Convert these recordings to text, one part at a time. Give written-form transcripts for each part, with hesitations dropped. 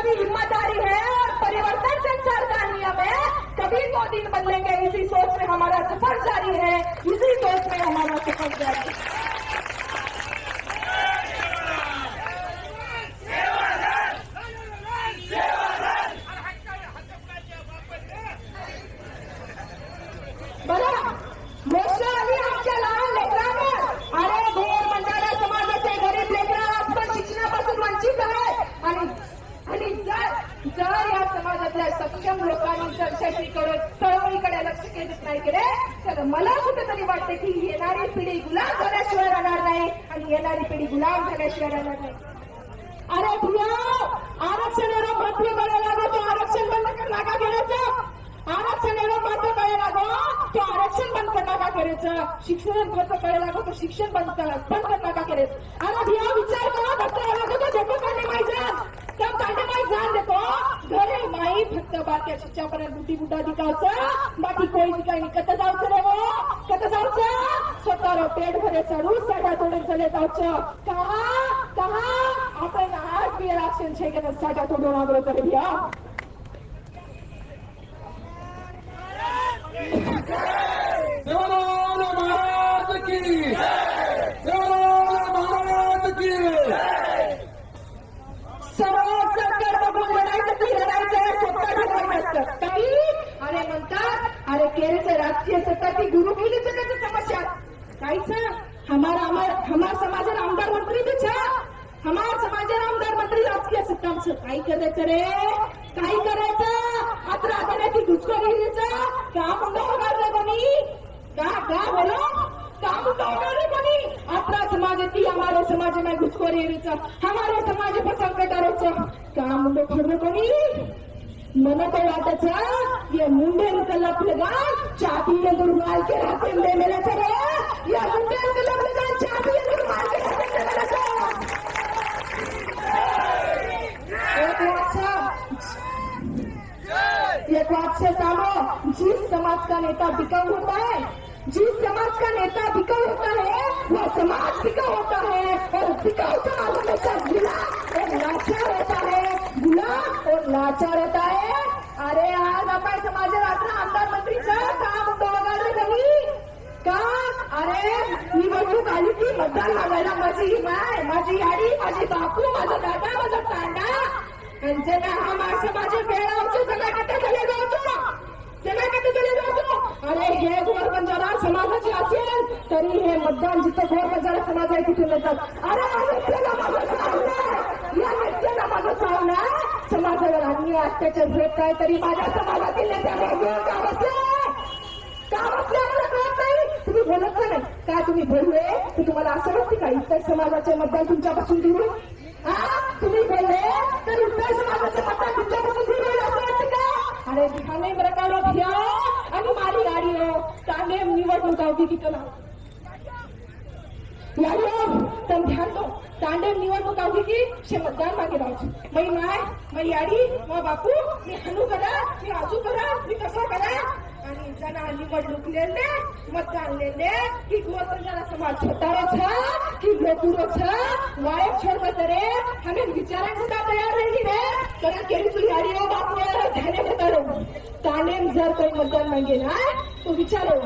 भी हिम्मतदारी है और परिवर्तन संसार का नियम है। कभी वो दिन बदलेंगे, इसी सोच में हमारा सफर जारी है, इसी सोच में हमारा सफर जारी है। बघा, गोष्ट आली आमच्या लहान लेकरांवर. अरे भोर बंजारा समाजाचे गरीब लेकरं आज पण शिक्षणापासून वंचित आहेत आणि जर या समाजातल्या सक्षम लोकांनी चर्चेकडे चळवळीकडे लक्ष केंद्रित नाही केले तर मला कुठेतरी वाटते की येणारी पिढी गुलाम झाल्याशिवाय राहणार नाही आणि येणारी पिढी गुलाम झाल्याशिवाय राहणार नाही. अरे भुया, आरक्षण एवढं महत्व करायला लागो तो आरक्षण बंद करणार का करायचं? आरक्षण एवढं महत्व करायला लागो तो आरक्षण बंद करणार का करायचं? शिक्षण महत्व करायला लागो तो शिक्षण बंद करणार का करायचं? अरे भुया, विचार करा, डॉक्टर लागो तो देखो कांडे माहिती त्या कांडे माहिती जाण देतो घरे माई फक्त बाकी शिक्षापर्यंत बुटी बुटा दिखावचं, बाकी कोई ठिकाणी कत जाऊचं रे वो, कत जाऊचं? स्वतःला पेट भरे चढू साठा तोडून चले जाऊचं. कहा आपण आज बी आरक्षण छे के साठा तोडून आग्रह करे भैया. देवानंद महाराज की, देवानंद महाराज की. सर्व सरकार बघून लढायचं की लढायचं स्वतः ठरवायचं असतं काही. अरे म्हणतात, अरे केरळचं राजकीय सत्ता ती गुरु केली जगाची समस्या काहीच. हमार समाज आमदार मंत्री भी छा, हमार समाज आमदार मंत्री राजकीय सत्तांचं काही करायचं रे, काही करायचं. आता आता ती घुसखोरीचं का मुंडा उगारलं कोणी? का बोलो का मुंडा उगारलं कोणी? आपला समाज ती हमारे समाज में घुसखोरीचं, हमारे समाज पर संकटारोचं का मुंडो फोडलं कोणी? मन तो वाटचं ये मुंडे निकल आपलं चापी दुर्माल के राहते मेले रे. या मुंडे निकल आपलं चापी दुर्माल के राहते एक बात से सामो, जिस समाज का नेता बिकाऊ होता है, जिस समाज का नेता बिकाऊ होता है वह समाज बिकाऊ होता है और बिकाऊ समाज हमेशा गुला और लाचार होता है, गुला और लाचार होता है. अरे आज आपण समाज रात्र आमदार मंत्रीचं काम वगैरे कमी का? अरे निवडणूक आली की मतदान मागायला माझी माय, माझी आई, माझी बापू, माझा दादा, माझा तांडा जगा हा समाज बेळावचे जगाकडे चले जातो, जगाकडे चले जातो. अरे हे गोर बंजारा समाजाचे असेल तरी हे मतदान जिथं गोर बंजारा समाज आहे तिथे येतात. अरे नेत्याला माझं सावलं, या नेत्याला माझं सावलं, समाजावर अन्याय अत्याचार होत काय तरी माझ्या समाजातील नेत्याला का बसले मला कळत नाही. तुम्ही बोलत का नाही का? तुम्ही बोलले तर तुम्हाला असं वाटते का इतर समाजाचे मतदान तुमच्यापासून दूर? तुम्ही बोलले तर इतर समाजाचे मतदान तुमच्यापासून दूर होईल असं वाटतं का? अरे दिखाने प्रकार भैया आणि मारी गाडी हो तांडे निवडणूक होती की तुला यारो तम ध्यान दो. तांडे निवडणूक होती की शे मतदान मागे राहू मई माय, मई याडी, मग बापू, मी हनू करा, मी आजू करा, मी कसं करा आणि जना निवडणूक लेले मतदान लेले की गोरबंजारा समाज छोटारो छ की गोपुरो छ वायक छोड़ रे हमें विचारायचं का तयार नाही रे. तर केली तू याडी हो बापू ध्याने घेतारो तांडे जर काही मतदान मागे ना तो विचारो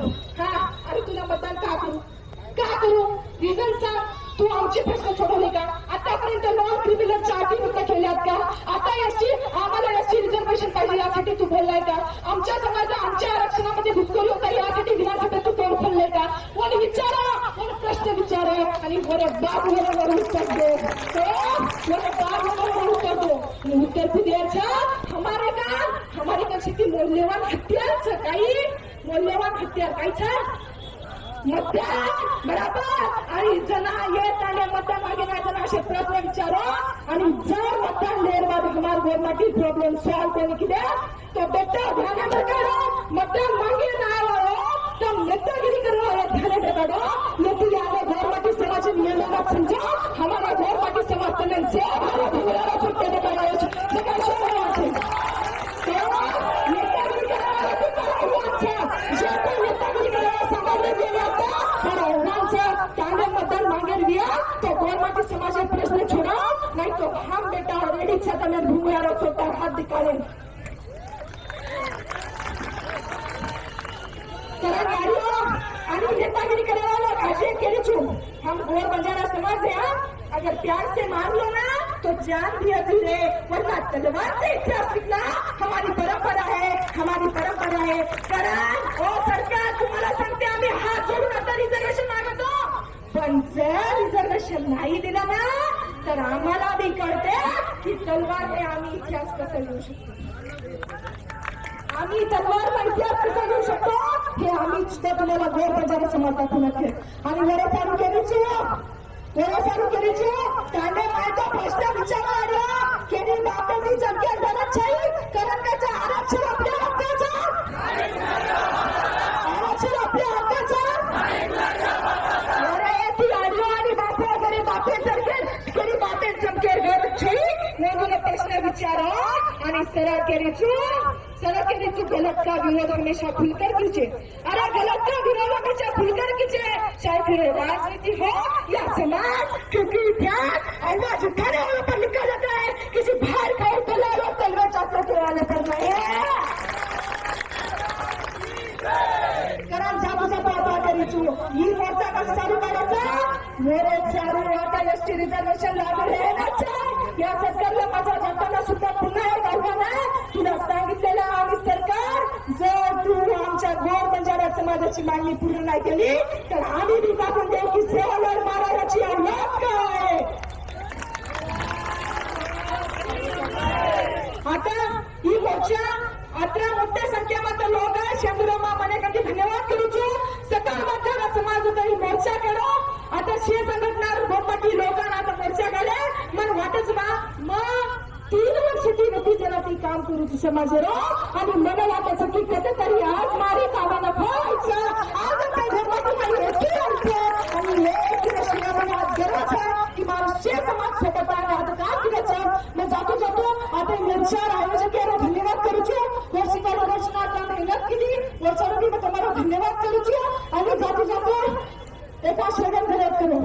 अरे तुला मतदान का करू रिझन सांग. तू आमचे प्रश्न सोडवले का? आतापर्यंत नॉन क्रिमिनलच्या अटी मुक्त केल्यात का? आता आम्हाला एसटी रिझर्वेशन पाहिजे यासाठी तू बोललाय का? आमच्या समाजात आमच्या आरक्षणामध्ये घुसखोरी होता यासाठी विधानसभेत तू तोड खोलले का? कोणी विचारा, कोणी प्रश्न विचारा आणि बरे बाप बरोबर उत्तर दो, बरे बाप बरोबर उत्तर दो. उत्तर तू द्यायचं हमारे का शेती मौल्यवान हत्यार काही मौल्यवान हत्यार कायचं मतदान बराबर. आणि जना येत आणि मतदान मागे नाही जना असे प्रश्न विचारो आणि जर मतदान लेर बाद हमार गवर्नमेंट प्रॉब्लेम सॉल्व करने के लिए तो बेटा ध्यान रखो मतदान मांगे ना आयो तो नेतागिरी करो ध्यान रखो. लेकिन आगे गवर्नमेंट समाज नियम समझो हमारा गवर्नमेंट समाज तने से हमारा भूला सकते हैं का जगह शोर है नेतागिरी करो अच्छा जे नेतागिरी करो समाज में तांडे मतदान मांगे दिया तो गवर्नमेंट समाज प्रश्न छोड़ा नहीं तो हम बेटा ऑलरेडी घुमरारो स्वतः हात दिखाड़ेन करण गाड़ियों आणि नेतागिरी करे वाला काशी केली छू हम गोर बंजारा समाज है अगर प्यार से मान लो ना तो जान भी अधूरे वरना तलवार से इतिहास लिखना हमारी परंपरा है करण ओ सरकार तुम्हाला सांगते आम्ही हात जोडून आता रिझर्वेशन मागतो पण जर रिझर्वेशन नाही दिलं ना तर आम्हाला बी कळते की तलवारने आम्ही इतिहास कसा लिहू शकतो आम्ही तलवार इतिहास कसा घेऊ शकतो हे आम्ही सुद्धा तुम्हाला गोर बंजारा समाज दाखवून आणि वडे तालुक्याची तांडे मायचा प्रश्न विचारला केली बापाची जमक्या धनशाही करंगाच्या आरक्षण आपल्या हक्काचा ती आडलो आणि बापे वगैरे बापे सारखे केली बापे जमकेर घर छई म्हणून प्रश्न विचारा आणि सरळ केली चू गलत का विरोध हमेशा खुलकर कीजिए अरे गलत का विरोध हमेशा खुलकर कीजिए चाहे फिर राजनीति हो या समाज क्योंकि इतिहास आवाज उठाने वालों पर लिखा जाता है किसी बाहर का तलवार और तलवार चाकू के वाले पर नहीं कारण जातो आता करीचू ही मोर्चा कसं चालू करायचा मेरे चारू आता एसटी रिझर्वेशन लागू राहायचं या सरकारला माझा जनताना सुद्धा पुन्हा एक आव्हान आहे तुला सांगितलेलं आम्ही सरकार जर तू आमच्या गोर बंजारा समाजाची मागणी पूर्ण नाही केली तर आम्ही बी दाखवून देऊ की सेवावर महाराजाची औलाद काय आता ही मोर्चा अत्रा मोठ्या संख्येमध्ये लोक आहे शंभरमा मनेकंदी धन्यवाद करूचो सकल बंजारा समाज होता ही मोर्चा केलो आता शे संघटना बहुमती लोकांना आता मोर्चा केले मन वाटच बा मग 3 वर्ष ती नती जरा ती काम करूची समाजरो आणि मला वाटायचं की कधीतरी आज मारे कामाला व्हायचं आज काही धर्माची काही एकी व्हायचं आणि हे एकीला मला आज गर्व आहे की माणूसचे समाज सोबत आहे आता काय करायचं मग जातो आता मोर्चार आयोजकांना धन्यवाद करूचो वर्षिकाला रचना मेहनत केली वर्षाला मी तुम्हाला धन्यवाद करूची आणि जातो एका श्लोगन धन्यवाद करू